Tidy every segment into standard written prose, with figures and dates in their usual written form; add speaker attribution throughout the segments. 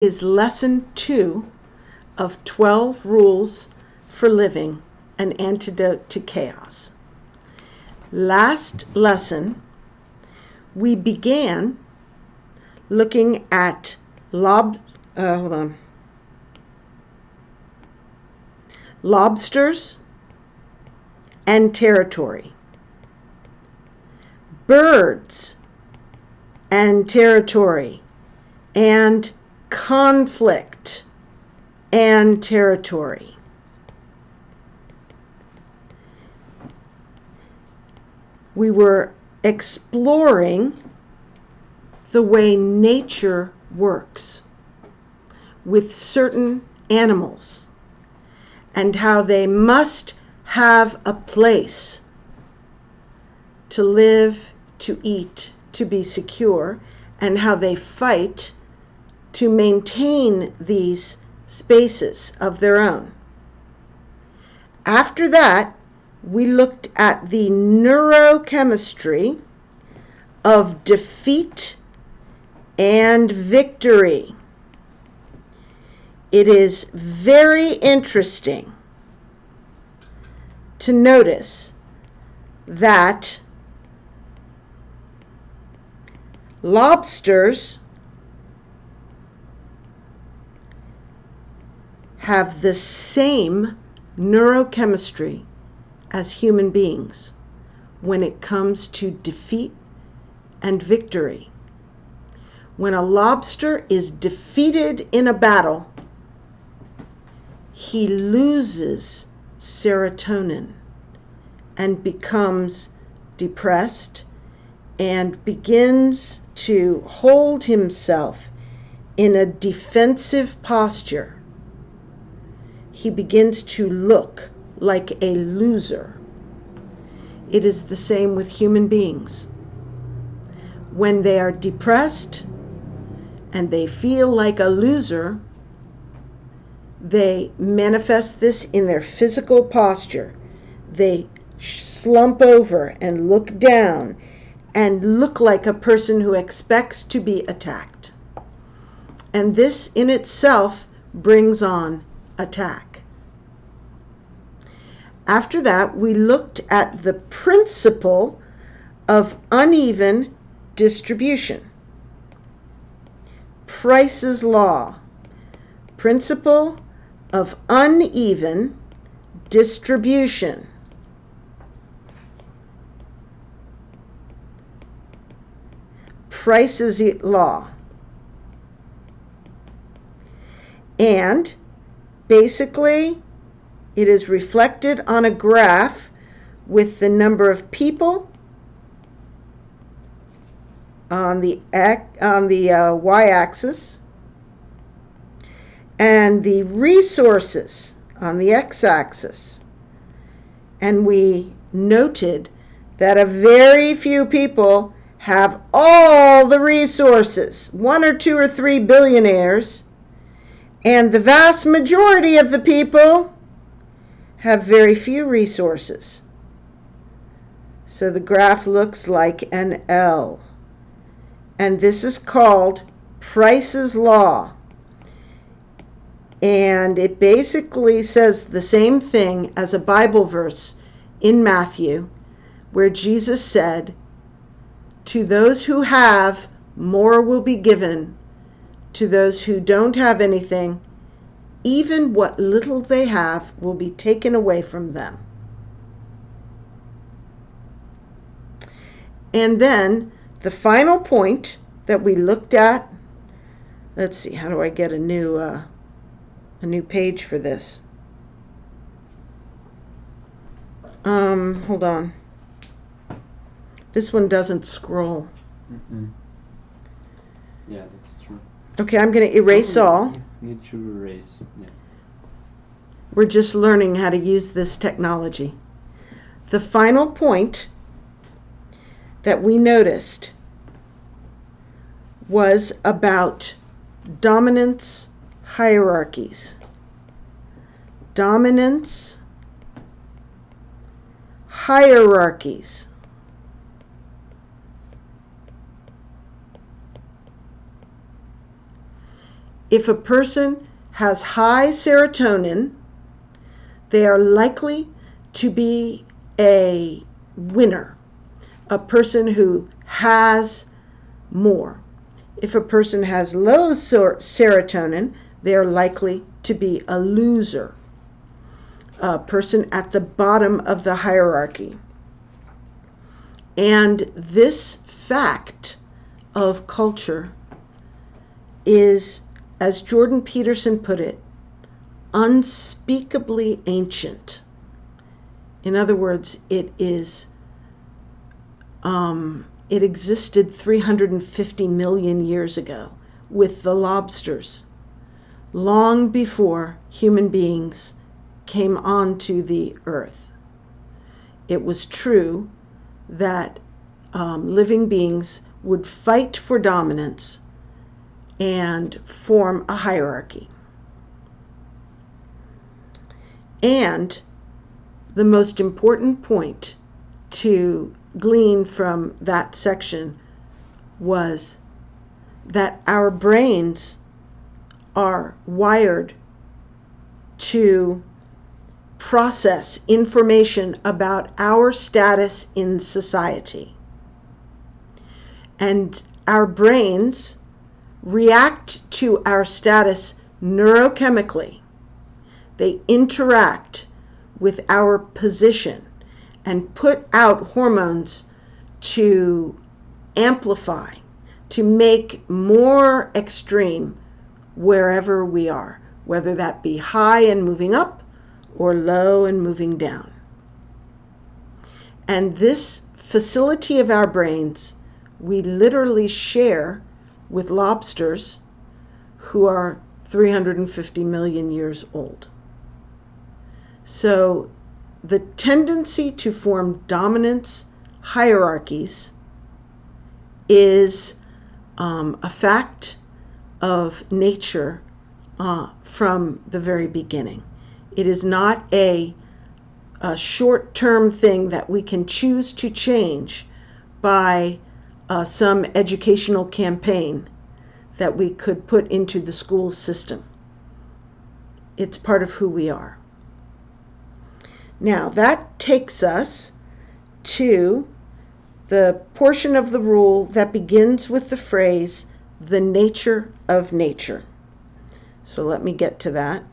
Speaker 1: is lesson 2 of 12 rules for living, an antidote to chaos. Last lesson, we began looking at lobsters and territory, birds and territory, and conflict and territory. We were exploring the way nature works with certain animals and how they must have a place to live, to eat, to be secure, and how they fight to maintain these spaces of their own. After that, we looked at the neurochemistry of defeat and victory. It is very interesting to notice that lobsters have the same neurochemistry as human beings when it comes to defeat and victory. When a lobster is defeated in a battle, he loses serotonin and becomes depressed and begins to hold himself in a defensive posture. He begins to look like a loser. It is the same with human beings. When they are depressed and they feel like a loser, they manifest this in their physical posture. They slump over and look down and look like a person who expects to be attacked. And this in itself brings on attack. After that, we looked at the principle of uneven distribution. Price's law. Principle of uneven distribution. Price's law. And basically, it is reflected on a graph with the number of people on the y-axis and the resources on the x-axis. And we noted that a very few people have all the resources, 1 or 2 or 3 billionaires, and the vast majority of the people have very few resources. So the graph looks like an L. And this is called Price's law. And it basically says the same thing as a Bible verse in Matthew, where Jesus said, "To those who have, more will be given. To those who don't have anything, even what little they have will be taken away from them." And then the final point that we looked at, let's see, how do I get a new page for this? Hold on. This one doesn't scroll.
Speaker 2: Mm-hmm. Yeah, that's true.
Speaker 1: Okay, I'm going to erase all.
Speaker 2: Need to erase. Yeah.
Speaker 1: We're just learning how to use this technology. The final point that we noticed was about dominance hierarchies. Dominance hierarchies. If a person has high serotonin, they are likely to be a winner, a person who has more. If a person has low serotonin, they are likely to be a loser, a person at the bottom of the hierarchy. And this fact of culture is, as Jordan Peterson put it, unspeakably ancient. In other words, it existed 350 million years ago with the lobsters, long before human beings came onto the earth. It was true that living beings would fight for dominance and form a hierarchy. And the most important point to glean from that section was that our brains are wired to process information about our status in society. And our brains react to our status neurochemically. They interact with our position and put out hormones to amplify, to make more extreme wherever we are, whether that be high and moving up or low and moving down. And this facility of our brains, we literally share with lobsters who are 350 million years old. So the tendency to form dominance hierarchies is a fact of nature from the very beginning. It is not a short-term thing that we can choose to change by some educational campaign that we could put into the school system. It's part of who we are. Now, that takes us to the portion of the rule that begins with the phrase, the nature of nature. So let me get to that.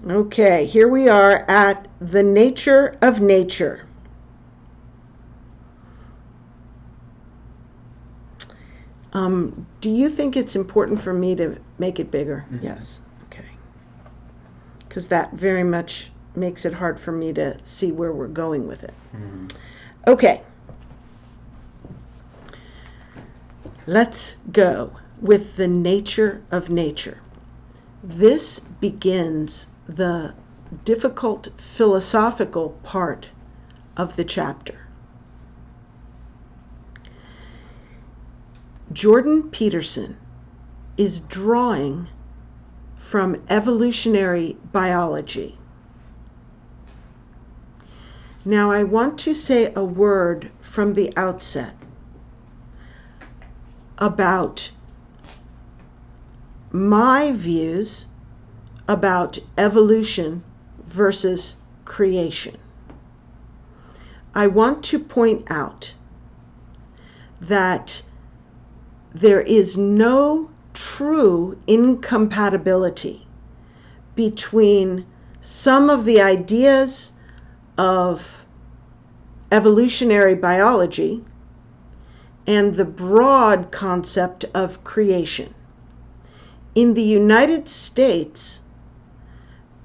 Speaker 1: Okay, here we are at the nature of nature. Do you think it's important for me to make it bigger?
Speaker 2: Mm-hmm.
Speaker 1: Yes. Okay. Because that very much makes it hard for me to see where we're going with it.
Speaker 2: Mm-hmm.
Speaker 1: Okay. Let's go with the nature of nature. This begins the difficult philosophical part of the chapter. Jordan Peterson is drawing from evolutionary biology. Now, I want to say a word from the outset about my views about evolution versus creation. I want to point out that there is no true incompatibility between some of the ideas of evolutionary biology and the broad concept of creation. In the United States,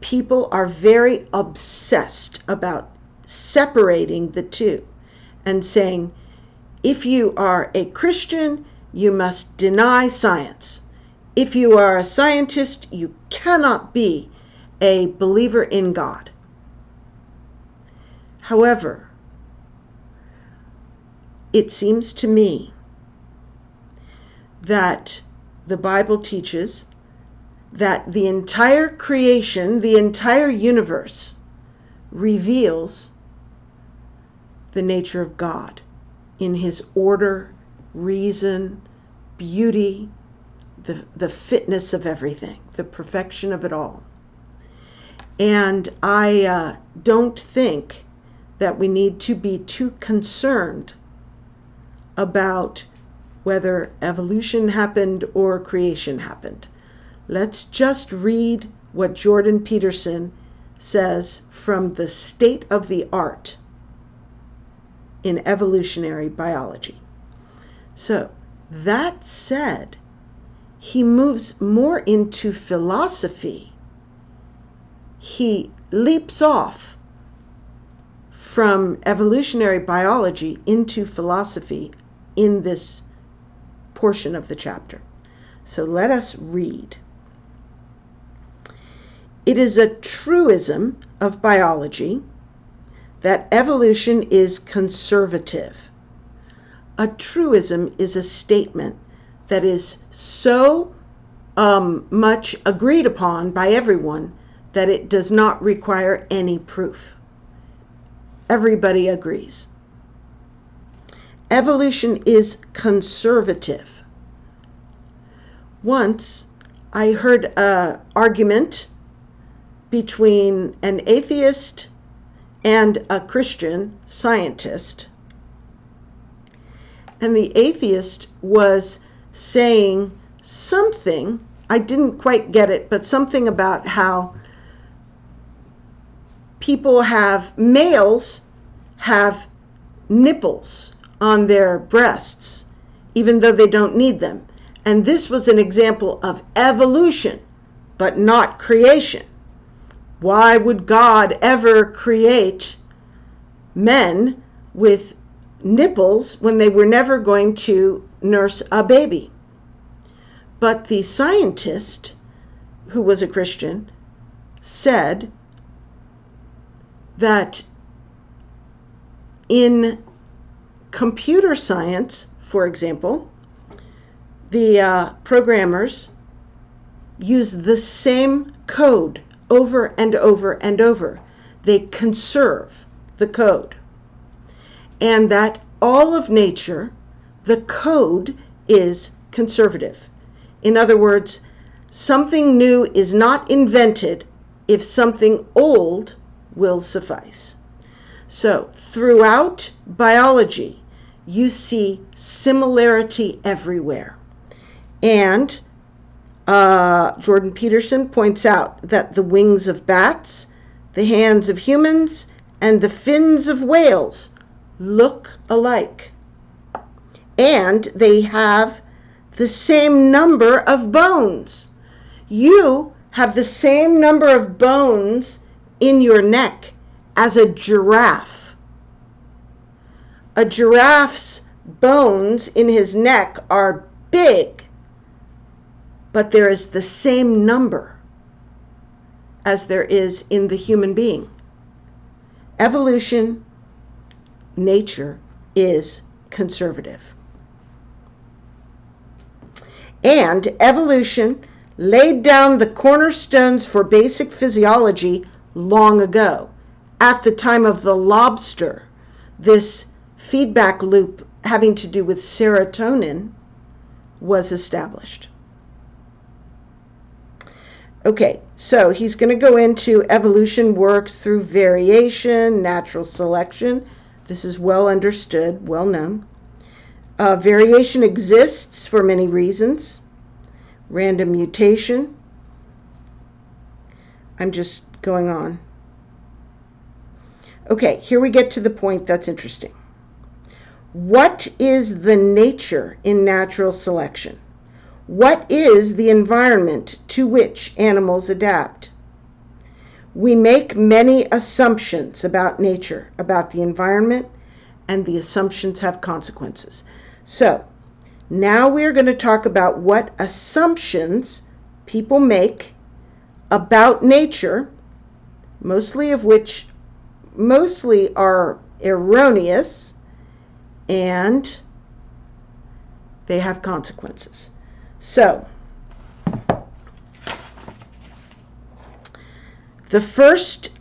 Speaker 1: people are very obsessed about separating the two and saying, if you are a Christian, you must deny science. If you are a scientist, you cannot be a believer in God. However, it seems to me that the Bible teaches that the entire creation, the entire universe, reveals the nature of God in his order, reason, beauty, the fitness of everything, the perfection of it all. And I don't think that we need to be too concerned about whether evolution happened or creation happened. Let's just read what Jordan Peterson says from the state of the art in evolutionary biology. So, that said, he moves more into philosophy. He leaps off from evolutionary biology into philosophy in this portion of the chapter. So let us read. It is a truism of biology that evolution is conservative. A truism is a statement that is so much agreed upon by everyone that it does not require any proof. Everybody agrees. Evolution is conservative. Once I heard an argument between an atheist and a Christian scientist. And the atheist was saying something, I didn't quite get it, but something about how males have nipples on their breasts, even though they don't need them. And this was an example of evolution, but not creation. Why would God ever create men with nipples when they were never going to nurse a baby? But the scientist, who was a Christian, said that in computer science, for example, the programmers use the same code over and over and over. They conserve the code. And that all of nature, the code is conservative. In other words, something new is not invented if something old will suffice. So, throughout biology, you see similarity everywhere. And Jordan Peterson points out that the wings of bats, the hands of humans, and the fins of whales look alike. And they have the same number of bones. You have the same number of bones in your neck as a giraffe. A giraffe's bones in his neck are big, but there is the same number as there is in the human being. Evolution, nature, is conservative. And evolution laid down the cornerstones for basic physiology long ago. At the time of the lobster, this feedback loop having to do with serotonin was established. Okay, so he's going to go into evolution works through variation, natural selection. This is well understood, well known. Variation exists for many reasons. Random mutation. I'm just going on. Okay, here we get to the point that's interesting. What is the nature in natural selection? What is the environment to which animals adapt? We make many assumptions about nature, about the environment, and the assumptions have consequences. So, now we're going to talk about what assumptions people make about nature, mostly are erroneous, and they have consequences. So, The first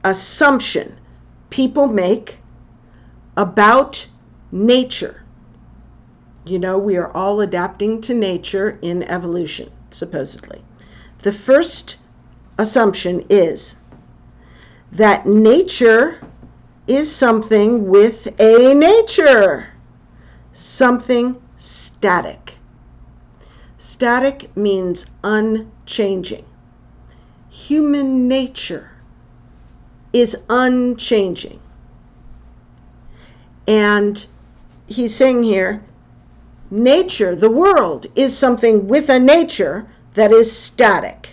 Speaker 1: assumption people make about nature, we are all adapting to nature in evolution, supposedly. The first assumption is that nature is something with a nature, something static. Static means unchanging. Human nature is unchanging. And he's saying here, nature, the world, is something with a nature that is static.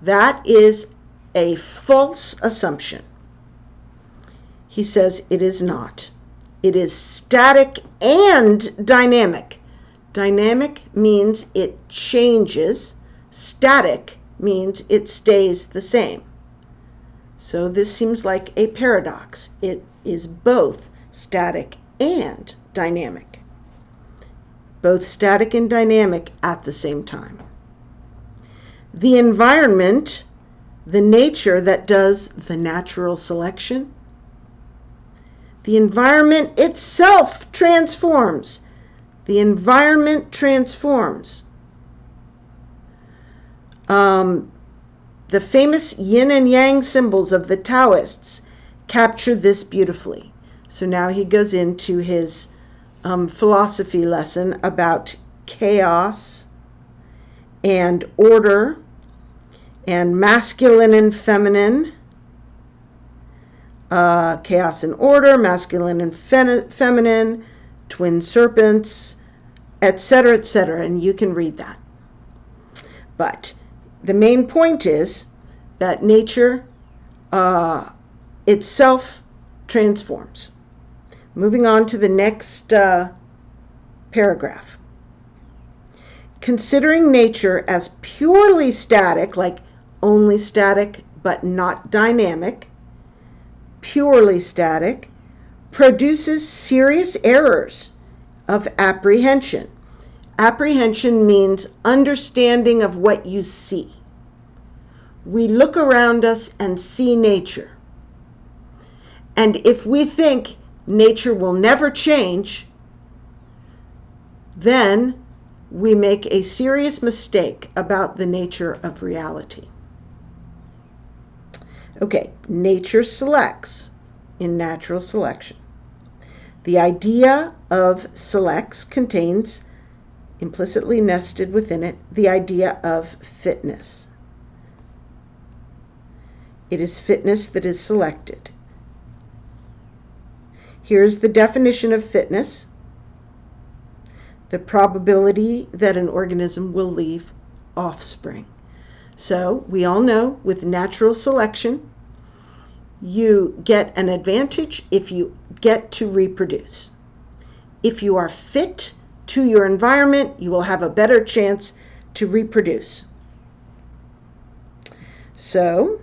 Speaker 1: That is a false assumption. He says it is not. It is static and dynamic. Dynamic means it changes. Static means it stays the same. So this seems like a paradox. It is both static and dynamic. Both static and dynamic at the same time. The environment, the nature that does the natural selection, the environment itself transforms. The environment transforms. The famous yin and yang symbols of the Taoists capture this beautifully. So now he goes into his philosophy lesson about chaos and order and masculine and feminine. Chaos and order, masculine and feminine, twin serpents, etc., etc., and you can read that. But the main point is that nature itself transforms. Moving on to the next paragraph. Considering nature as purely static, like only static but not dynamic, purely static, produces serious errors of apprehension. Apprehension means understanding of what you see. We look around us and see nature. And if we think nature will never change, then we make a serious mistake about the nature of reality. Okay, nature selects in natural selection. The idea of selects contains, implicitly nested within it, the idea of fitness. It is fitness that is selected. Here's the definition of fitness: the probability that an organism will leave offspring. So we all know with natural selection, you get an advantage if you get to reproduce. If you are fit to your environment, you will have a better chance to reproduce. So,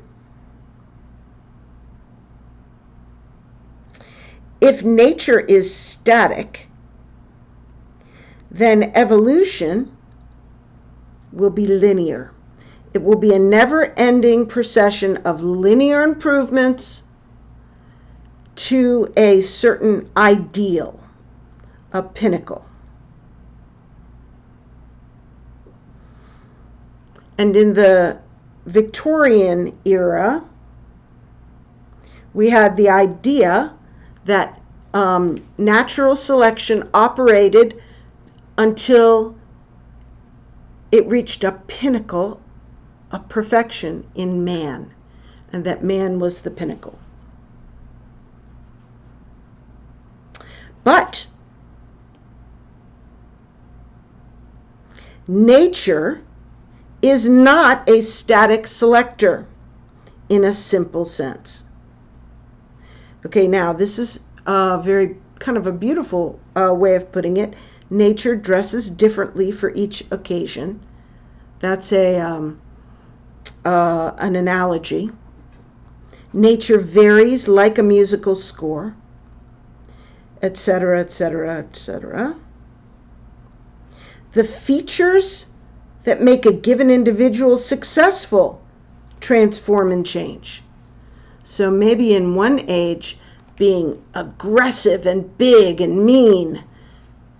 Speaker 1: if nature is static, then evolution will be linear. It will be a never-ending procession of linear improvements to a certain ideal, a pinnacle. And in the Victorian era, we had the idea that natural selection operated until it reached a pinnacle, a perfection in man, and that man was the pinnacle. But nature is not a static selector in a simple sense. Okay, now this is a very kind of a beautiful way of putting it. Nature dresses differently for each occasion. That's an analogy. Nature varies like a musical score, etc., etc., etc. The features that make a given individual successful transform and change. So maybe in one age, being aggressive and big and mean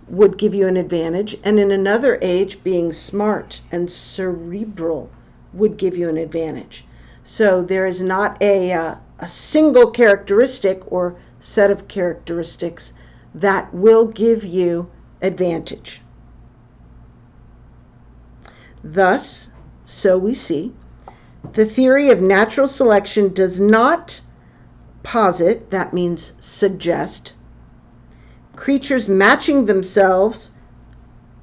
Speaker 1: would give you an advantage, and in another age, being smart and cerebral would give you an advantage. So there is not a single characteristic or set of characteristics that will give you advantage. Thus, so we see, the theory of natural selection does not posit, that means suggest, creatures matching themselves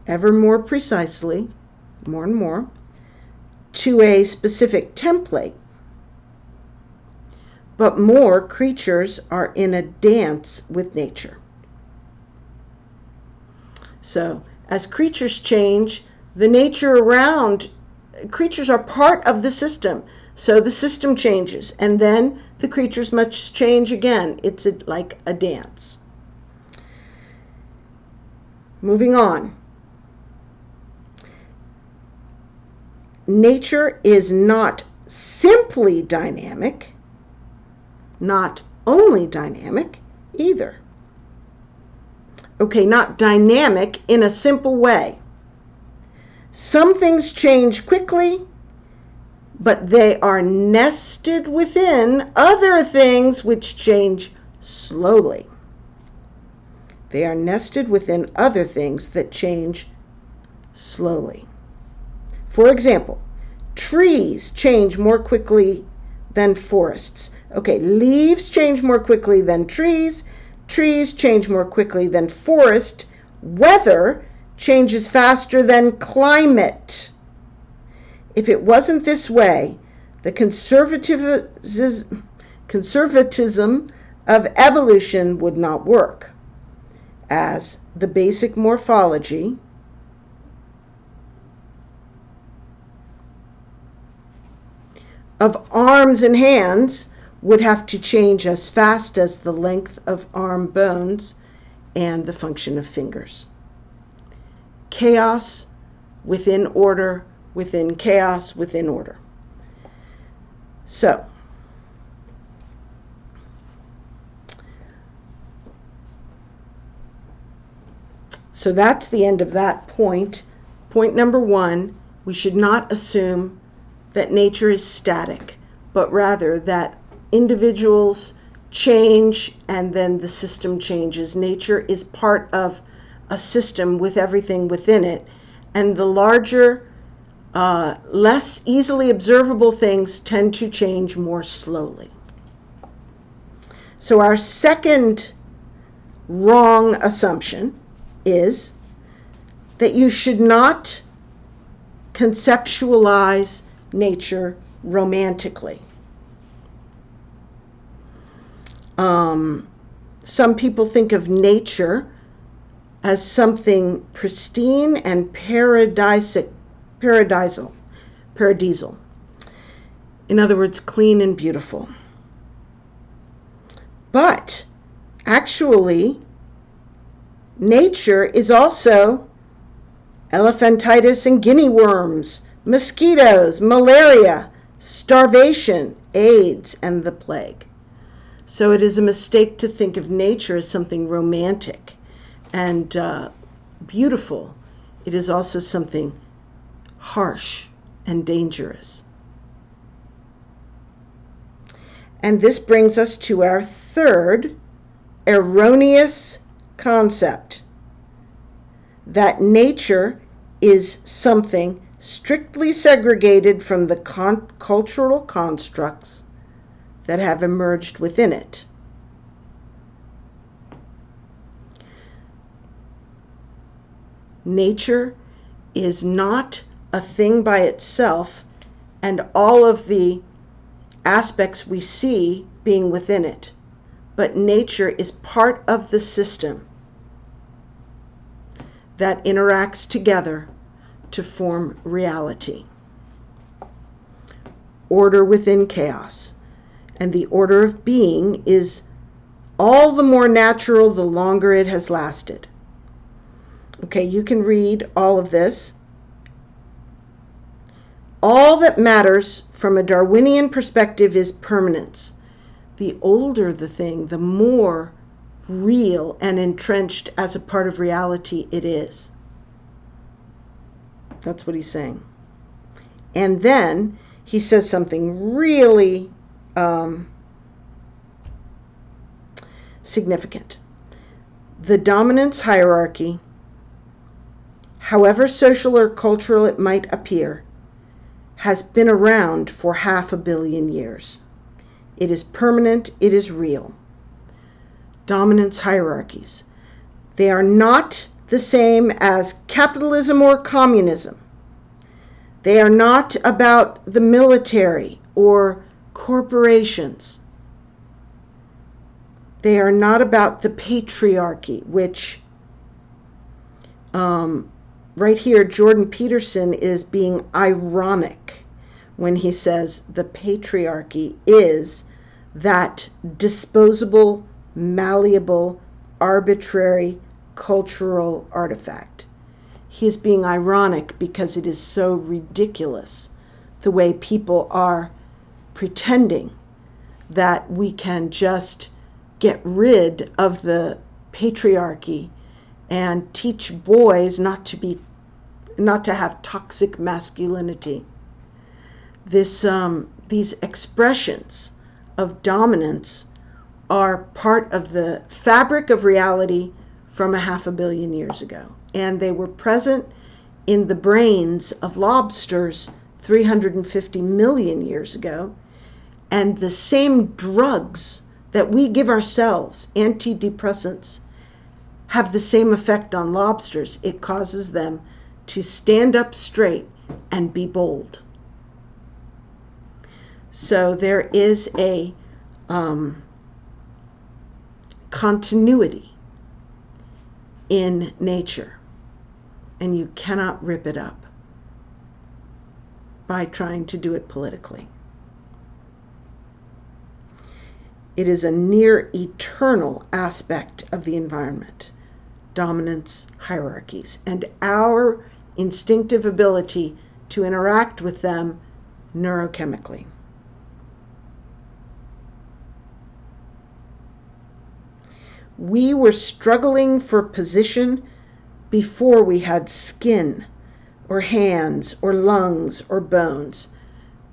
Speaker 1: ever more precisely, more and more, to a specific template. But more creatures are in a dance with nature. So, as creatures change, the nature around creatures are part of the system. So the system changes, and then the creatures must change again. It's like a dance. Moving on. Nature is not simply dynamic, not only dynamic either. Okay, not dynamic in a simple way. Some things change quickly, but they are nested within other things which change slowly. They are nested within other things that change slowly. For example, trees change more quickly than forests. Okay, leaves change more quickly than trees. Trees change more quickly than forest. Weather changes faster than climate. If it wasn't this way, the conservatism of evolution would not work, as the basic morphology of arms and hands would have to change as fast as the length of arm bones and the function of fingers. Chaos within order, within chaos, within order. So that's the end of that point. Point number one, we should not assume that nature is static, but rather that individuals change and then the system changes. Nature is part of a system with everything within it, and the larger, less easily observable things tend to change more slowly. So our second wrong assumption is that you should not conceptualize nature romantically. Some people think of nature as something pristine and paradisal. In other words, clean and beautiful. But actually, nature is also elephantitis and guinea worms, mosquitoes, malaria, starvation, AIDS, and the plague. So it is a mistake to think of nature as something romantic and beautiful. It is also something harsh and dangerous. And this brings us to our third erroneous concept, that nature is something strictly segregated from the cultural constructs that have emerged within it. Nature is not a thing by itself, and all of the aspects we see being within it, but nature is part of the system that interacts together to form reality. Order within chaos. And the order of being is all the more natural the longer it has lasted. Okay, you can read all of this All that matters from a Darwinian perspective is permanence. The older the thing, the more real and entrenched as a part of reality it is. That's what he's saying. And then he says something really significant. The dominance hierarchy, however social or cultural it might appear, has been around for 500 million years. It is permanent, it is real. Dominance hierarchies. They are not the same as capitalism or communism. They are not about the military or corporations. They are not about the patriarchy, which right here, Jordan Peterson is being ironic when he says the patriarchy is that disposable, malleable, arbitrary cultural artifact. He is being ironic because it is so ridiculous the way people are pretending that we can just get rid of the patriarchy and teach boys not to have toxic masculinity. These expressions of dominance are part of the fabric of reality from 500 million years ago, and they were present in the brains of lobsters 350 million years ago, and the same drugs that we give ourselves, antidepressants, have the same effect on lobsters. It causes them to stand up straight and be bold. So there is a continuity in nature, and you cannot rip it up by trying to do it politically. It is a near eternal aspect of the environment, dominance hierarchies, and our instinctive ability to interact with them neurochemically. We were struggling for position before we had skin or hands or lungs or bones,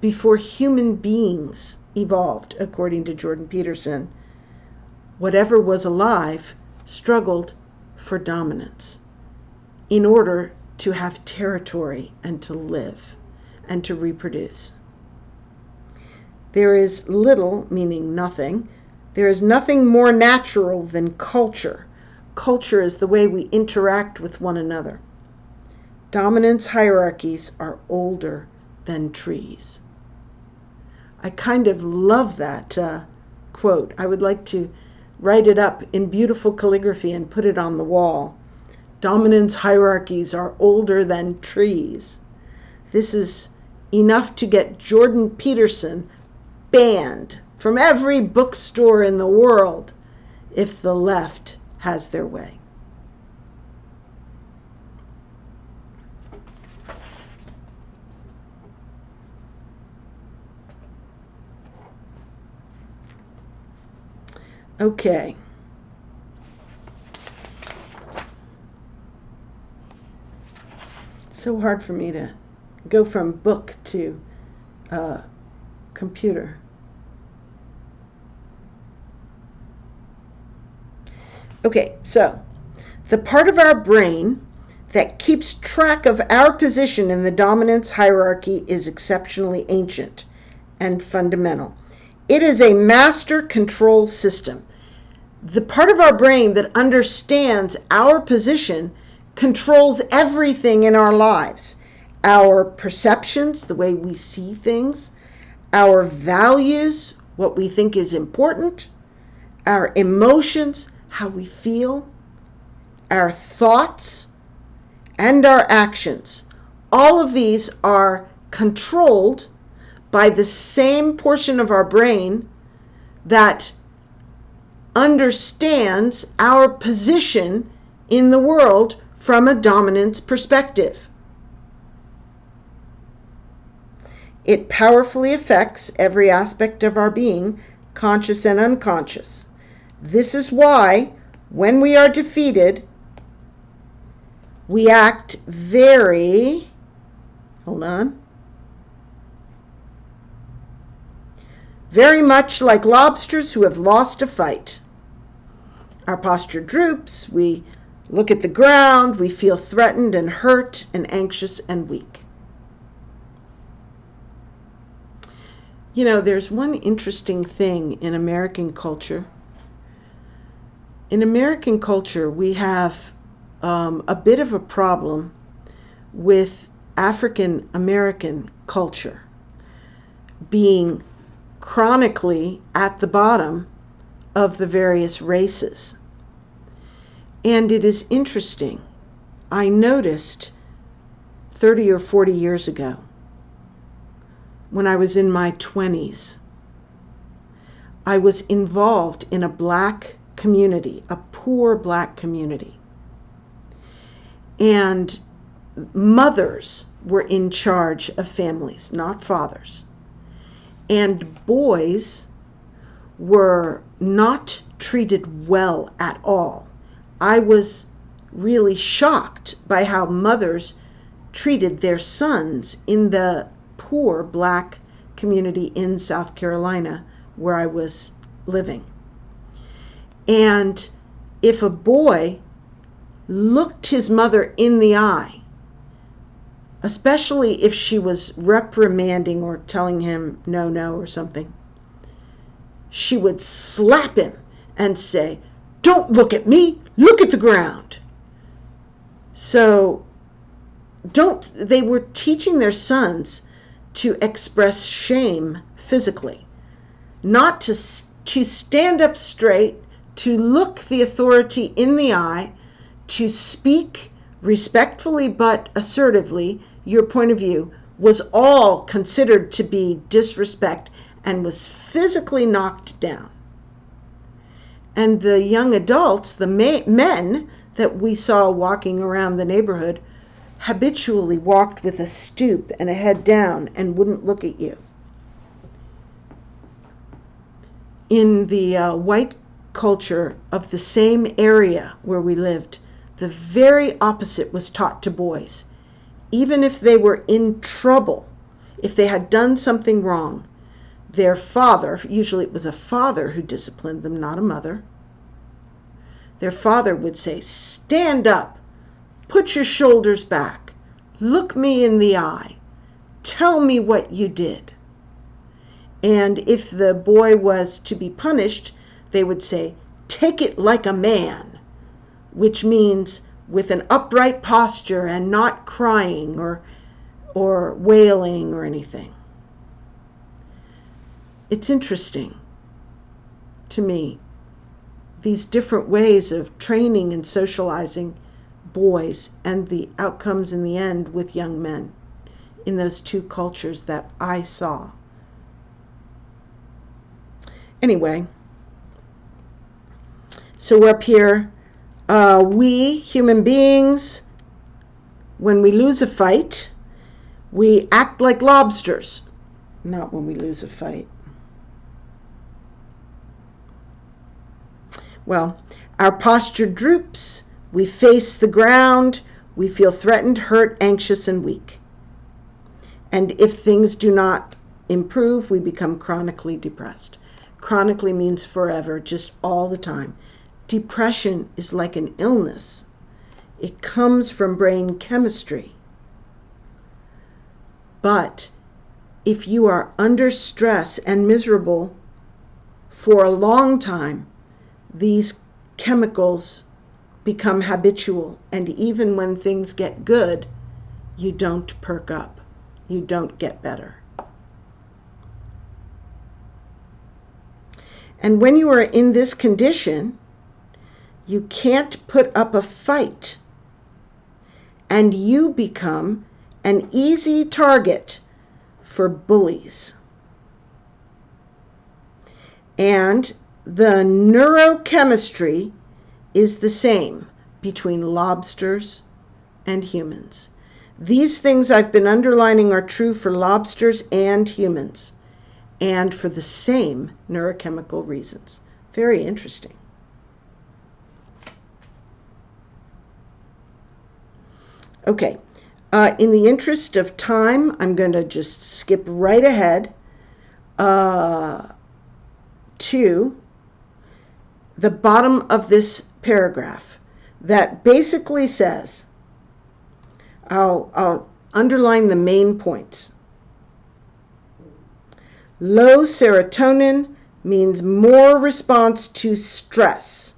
Speaker 1: before human beings evolved, according to Jordan Peterson. Whatever was alive struggled for dominance in order to have territory and to live and to reproduce. There is little, meaning nothing, there is nothing more natural than culture. Culture is the way we interact with one another. Dominance hierarchies are older than trees. I kind of love that quote. I would like to write it up in beautiful calligraphy and put it on the wall. Dominance hierarchies are older than trees. This is enough to get Jordan Peterson banned from every bookstore in the world if the left has their way. Okay. So hard for me to go from book to computer. Okay, so the part of our brain that keeps track of our position in the dominance hierarchy is exceptionally ancient and fundamental. It is a master control system. The part of our brain that understands our position controls everything in our lives. Our perceptions, the way we see things, our values, what we think is important, our emotions, how we feel, our thoughts, and our actions. All of these are controlled by the same portion of our brain that understands our position in the world from a dominance perspective. It powerfully affects every aspect of our being, conscious and unconscious. This is why, when we are defeated, we act very much like lobsters who have lost a fight. Our posture droops, we look at the ground, we feel threatened and hurt and anxious and weak. You know, there's one interesting thing in American culture. In American culture, we have a bit of a problem with African American culture being chronically at the bottom of the various races. And it is interesting. I noticed 30 or 40 years ago, when I was in my 20s, I was involved in a black community, a poor black community. And mothers were in charge of families, not fathers. And boys were not treated well at all. I was really shocked by how mothers treated their sons in the poor black community in South Carolina where I was living. And if a boy looked his mother in the eye, especially if she was reprimanding or telling him no or something, she would slap him and say, "Don't look at me, look at the ground." So they were teaching their sons to express shame physically, not to stand up straight, to look the authority in the eye, to speak respectfully but assertively your point of view, was all considered to be disrespect and was physically knocked down. And the young adults, the men that we saw walking around the neighborhood, habitually walked with a stoop and a head down and wouldn't look at you. In the white culture of the same area where we lived, the very opposite was taught to boys. Even if they were in trouble, if they had done something wrong, their father, usually it was a father who disciplined them, not a mother, their father would say, "Stand up, put your shoulders back, look me in the eye, tell me what you did." And if the boy was to be punished, they would say, "Take it like a man," which means with an upright posture and not crying or wailing or anything. It's interesting to me, these different ways of training and socializing boys and the outcomes in the end with young men in those two cultures that I saw. Anyway, so we're up here. We, human beings, when we lose a fight, we act like lobsters. Not when we lose a fight. Well, our posture droops, we face the ground, we feel threatened, hurt, anxious, and weak. And if things do not improve, we become chronically depressed. Chronically means forever, just all the time. Depression is like an illness. It comes from brain chemistry. But if you are under stress and miserable for a long time, these chemicals become habitual, and even when things get good, you don't perk up. You don't get better. And when you are in this condition, you can't put up a fight, and you become an easy target for bullies. And the neurochemistry is the same between lobsters and humans. These things I've been underlining are true for lobsters and humans, and for the same neurochemical reasons. Very interesting. Okay, in the interest of time, I'm going to just skip right ahead to the bottom of this paragraph that basically says, I'll underline the main points. Low serotonin means more response to stress,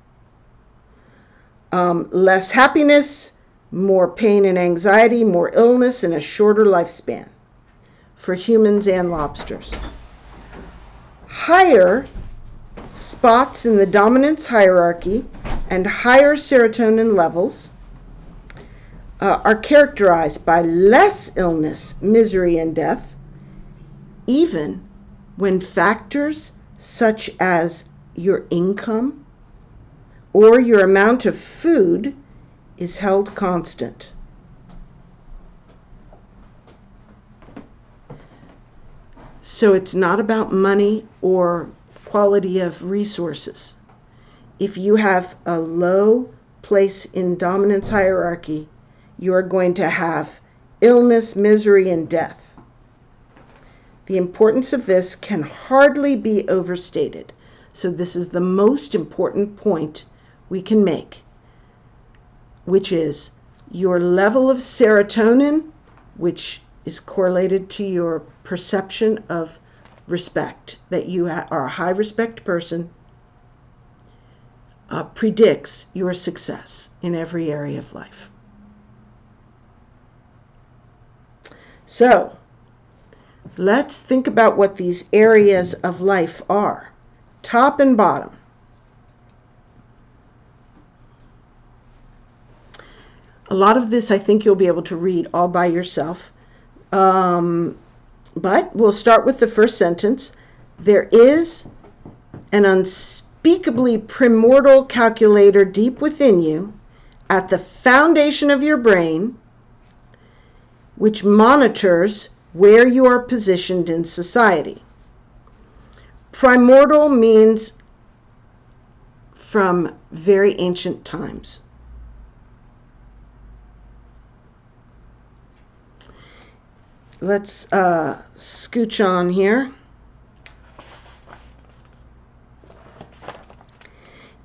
Speaker 1: less happiness, more pain and anxiety, more illness, and a shorter lifespan for humans and lobsters. Higher spots in the dominance hierarchy and higher serotonin levels are characterized by less illness, misery, and death, even when factors such as your income or your amount of food is held constant. So it's not about money or quality of resources. If you have a low place in dominance hierarchy, you are going to have illness, misery, and death. The importance of this can hardly be overstated. So this is the most important point we can make, which is your level of serotonin, which is correlated to your perception of respect, that you are a high respect person, predicts your success in every area of life. So, let's think about what these areas of life are, top and bottom. A lot of this I think you'll be able to read all by yourself. But we'll start with the first sentence. There is an unspeakably primordial calculator deep within you, at the foundation of your brain, which monitors where you are positioned in society. Primordial means from very ancient times. Let's scooch on here.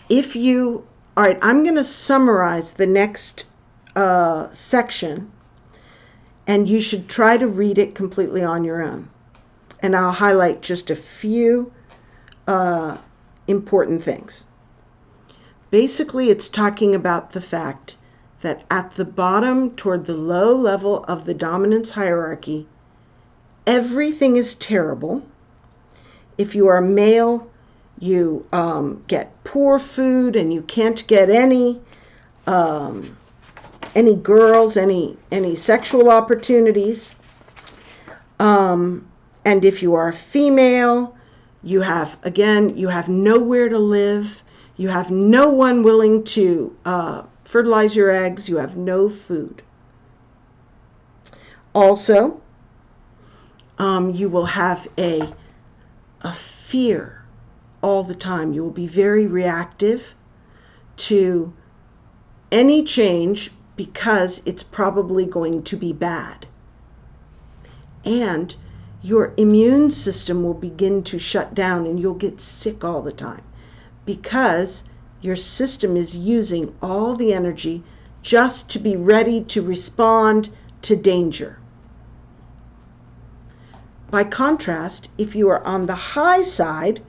Speaker 1: All right, I'm going to summarize the next section, and you should try to read it completely on your own. And I'll highlight just a few important things. Basically, it's talking about the fact that at the bottom, toward the low level of the dominance hierarchy, everything is terrible. If you are a male, you get poor food and you can't get any girls, any sexual opportunities. And if you are a female, you have nowhere to live. You have no one willing to fertilize your eggs. You have no food. Also, you will have a fear all the time. You will be very reactive to any change because it's probably going to be bad. And your immune system will begin to shut down and you'll get sick all the time because your system is using all the energy just to be ready to respond to danger. By contrast, if you are on the high side,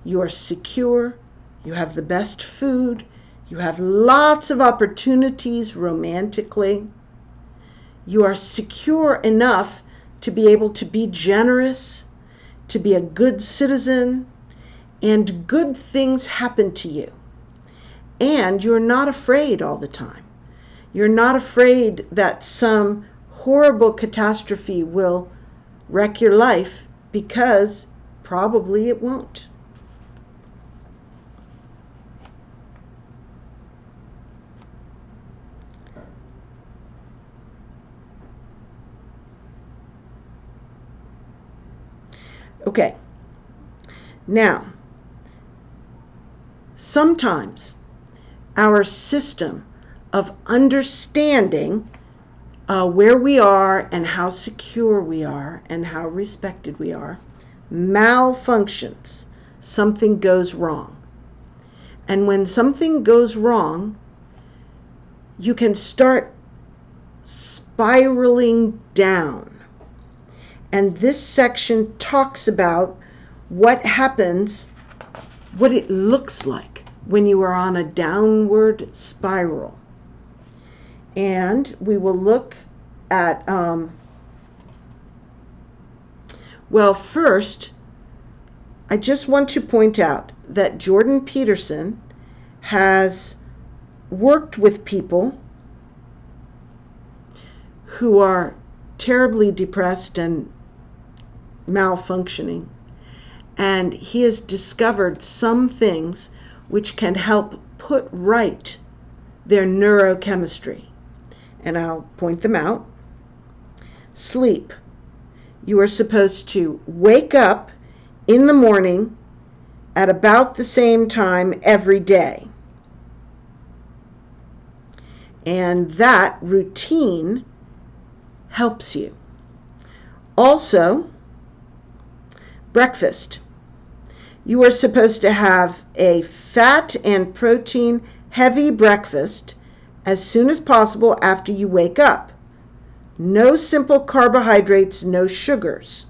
Speaker 1: you are secure, you have the best food, you have lots of opportunities romantically, you are secure enough to be able to be generous, to be a good citizen, and good things happen to you. And you're not afraid all the time. You're not afraid that some horrible catastrophe will wreck your life, because probably it won't. Okay. Now, sometimes our system of understanding where we are and how secure we are and how respected we are malfunctions. Something goes wrong. And when something goes wrong, you can start spiraling down. And this section talks about what happens, what it looks like when you are on a downward spiral. And we will look at, well, first, I just want to point out that Jordan Peterson has worked with people who are terribly depressed and malfunctioning, and he has discovered some things which can help put right their neurochemistry. And I'll point them out. Sleep. You are supposed to wake up in the morning at about the same time every day. And that routine helps you. Also, breakfast. You are supposed to have a fat and protein heavy breakfast as soon as possible after you wake up. No simple carbohydrates, no sugars,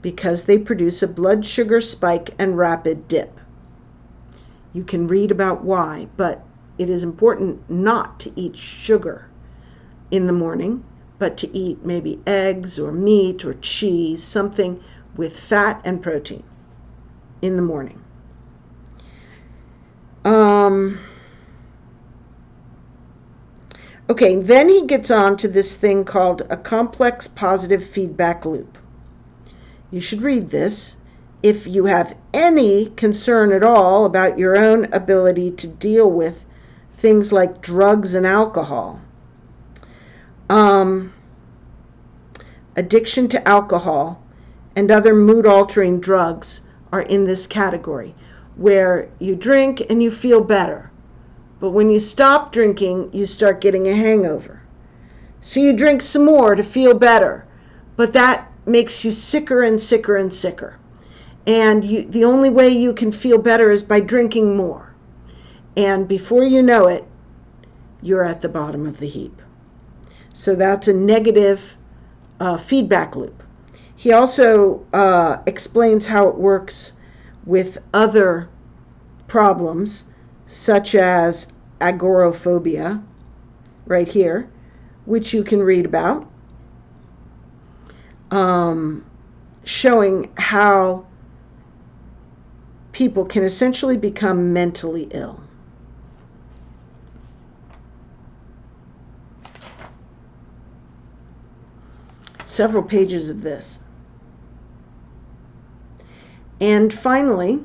Speaker 1: because they produce a blood sugar spike and rapid dip. You can read about why, but it is important not to eat sugar in the morning, but to eat maybe eggs or meat or cheese, something with fat and protein in the morning. Okay, then he gets on to this thing called a complex positive feedback loop. You should read this if you have any concern at all about your own ability to deal with things like drugs and alcohol. Addiction to alcohol and other mood-altering drugs are in this category, where you drink and you feel better. But when you stop drinking, you start getting a hangover. So you drink some more to feel better, but that makes you sicker and sicker and sicker. And the only way you can feel better is by drinking more. And before you know it, you're at the bottom of the heap. So that's a negative feedback loop. He also explains how it works with other problems, such as agoraphobia, right here, which you can read about, showing how people can essentially become mentally ill. Several pages of this. And finally,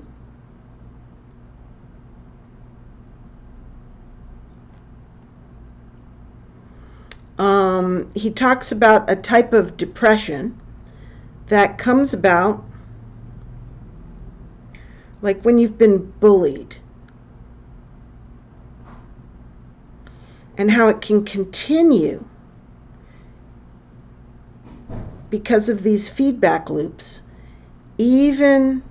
Speaker 1: he talks about a type of depression that comes about like when you've been bullied, and how it can continue because of these feedback loops, even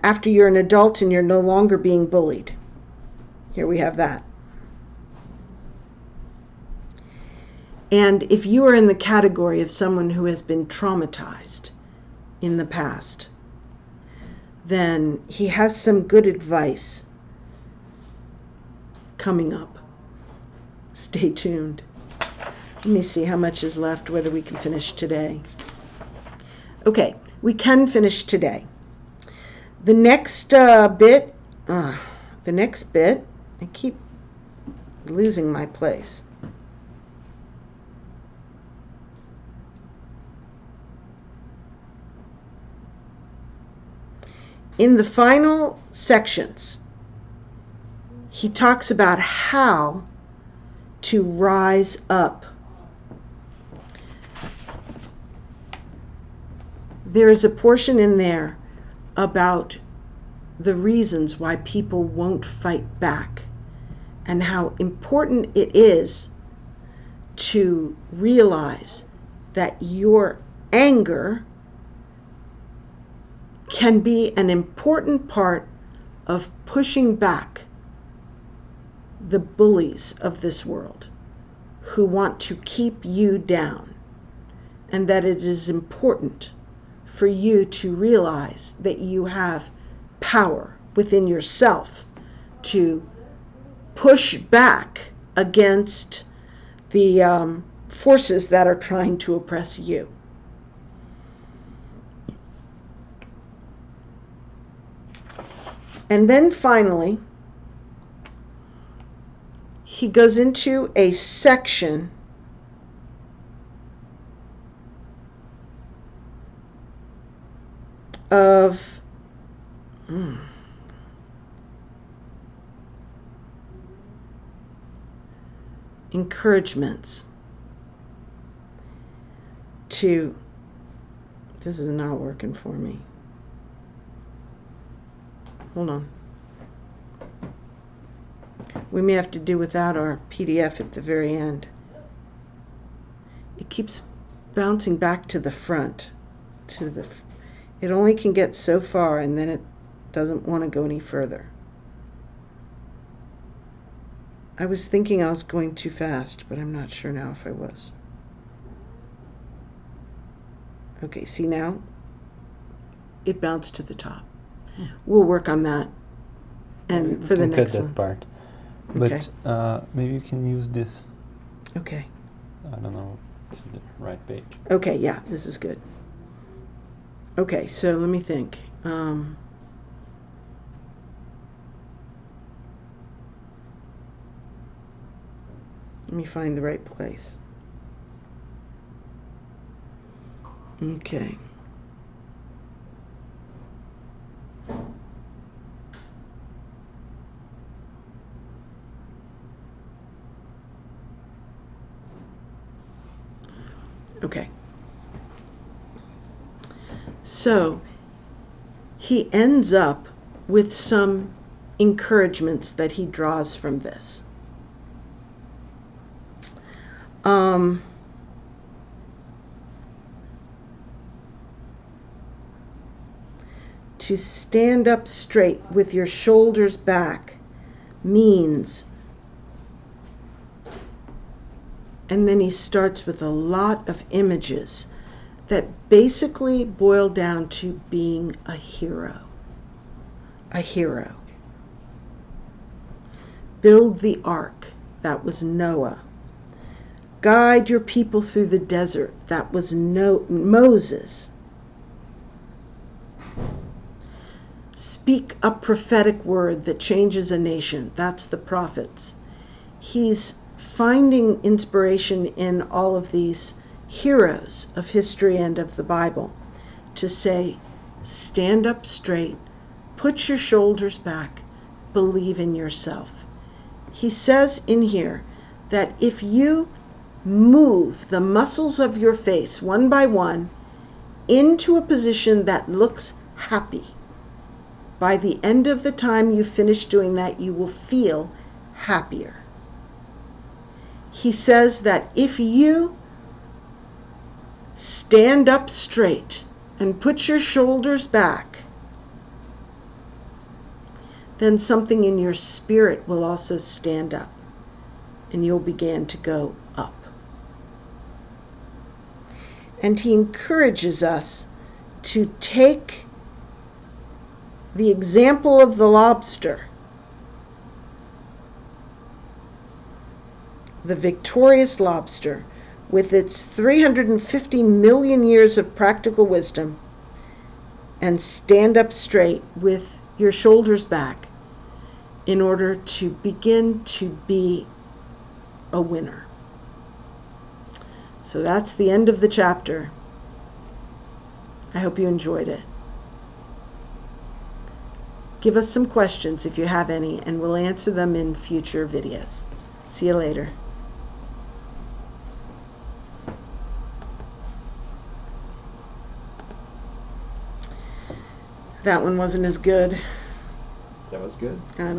Speaker 1: after you're an adult and you're no longer being bullied. Here we have that. And if you are in the category of someone who has been traumatized in the past, then he has some good advice coming up. Stay tuned. Let me see how much is left, whether we can finish today. Okay, we can finish today. The next bit, I keep losing my place. In the final sections, he talks about how to rise up. there is a portion in there about the reasons why people won't fight back and how important it is to realize that your anger can be an important part of pushing back the bullies of this world who want to keep you down, and that it is important for you to realize that you have power within yourself to push back against the forces that are trying to oppress you. And then finally, he goes into a section of encouragements to, this is not working for me. Hold on. We may have to do without our PDF at the very end. It keeps bouncing back to the front. It only can get so far, and then it doesn't want to go any further. I was thinking I was going too fast, but I'm not sure now if I was. Okay, see now? It bounced to the top. We'll work on that and for the next
Speaker 2: cut
Speaker 1: one.
Speaker 2: that part.
Speaker 1: Okay.
Speaker 2: But maybe you can use this.
Speaker 1: Okay.
Speaker 2: I don't know. It's the right page.
Speaker 1: Okay, yeah, this is good. Okay, so let me think. Let me find the right place. Okay. Okay. So he ends up with some encouragements that he draws from this. To stand up straight with your shoulders back means, and then he starts with a lot of images that basically boil down to being a hero. A hero. Build the ark. That was Noah. Guide your people through the desert. That was Moses. Speak a prophetic word that changes a nation. That's the prophets. He's finding inspiration in all of these heroes of history and of the Bible to say, stand up straight, put your shoulders back, believe in yourself. He says in here that if you move the muscles of your face one by one into a position that looks happy, by the end of the time you finish doing that, you will feel happier. He says that if you stand up straight and put your shoulders back, then something in your spirit will also stand up and you'll begin to go up. And he encourages us to take the example of the lobster, the victorious lobster, with its 350 million years of practical wisdom, and stand up straight with your shoulders back in order to begin to be a winner. So that's the end of the chapter. I hope you enjoyed it. Give us some questions if you have any, and we'll answer them in future videos. See you later. That one wasn't as good.
Speaker 3: That was good.
Speaker 1: I don't